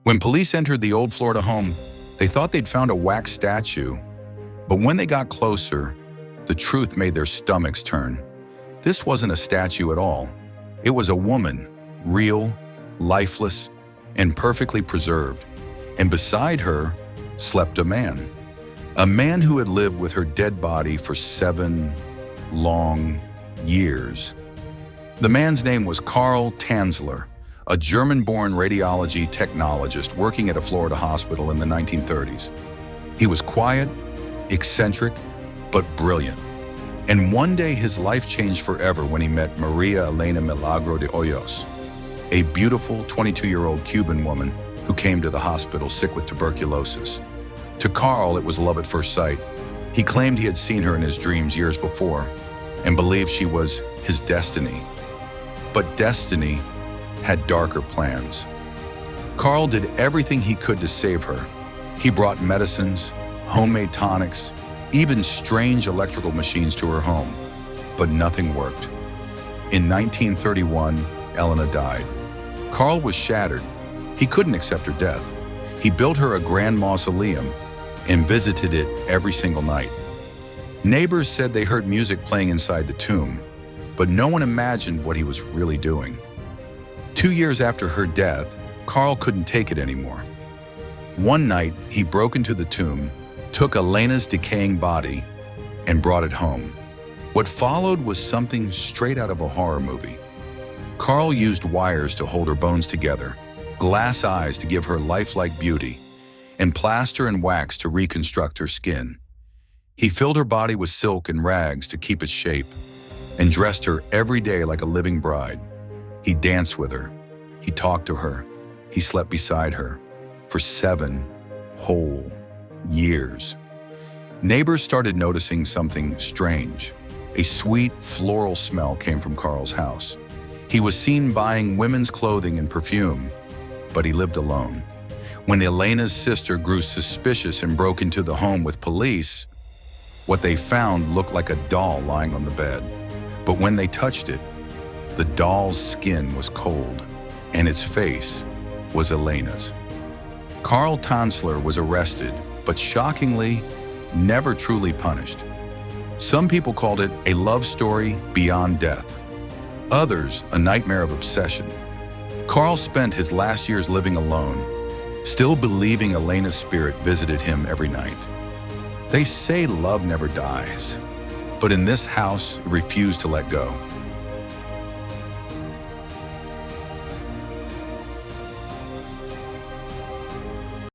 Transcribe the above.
When police entered the old Florida home, they thought they'd found a wax statue. But when they got closer, the truth made their stomachs turn. This wasn't a statue at all. It was a woman, real, lifeless, and perfectly preserved. And beside her slept a man. A man who had lived with her dead body for 7 long years. The man's name was Carl Tanzler, a German-born radiology technologist working at a Florida hospital in the 1930s. He was quiet, eccentric, but brilliant. And one day his life changed forever when he met Maria Elena Milagro de Hoyos, a beautiful 22-year-old Cuban woman who came to the hospital sick with tuberculosis. To Carl, it was love at first sight. He claimed he had seen her in his dreams years before and believed she was his destiny. But destiny had darker plans. Carl did everything he could to save her. He brought medicines, homemade tonics, even strange electrical machines to her home. But nothing worked. In 1931, Elena died. Carl was shattered. He couldn't accept her death. He built her a grand mausoleum and visited it every single night. Neighbors said they heard music playing inside the tomb, but no one imagined what he was really doing. 2 years after her death, Carl couldn't take it anymore. One night, he broke into the tomb, took Elena's decaying body, and brought it home. What followed was something straight out of a horror movie. Carl used wires to hold her bones together, glass eyes to give her lifelike beauty, and plaster and wax to reconstruct her skin. He filled her body with silk and rags to keep its shape, and dressed her every day like a living bride. He danced with her, he talked to her, he slept beside her for 7 whole years. Neighbors started noticing something strange. A sweet floral smell came from Carl's house. He was seen buying women's clothing and perfume, but he lived alone. When Elena's sister grew suspicious and broke into the home with police, what they found looked like a doll lying on the bed. But when they touched it, the doll's skin was cold, and its face was Elena's. Carl Tanzler was arrested, but shockingly, never truly punished. Some people called it a love story beyond death. Others, a nightmare of obsession. Carl spent his last years living alone, still believing Elena's spirit visited him every night. They say love never dies, but in this house, it refused to let go.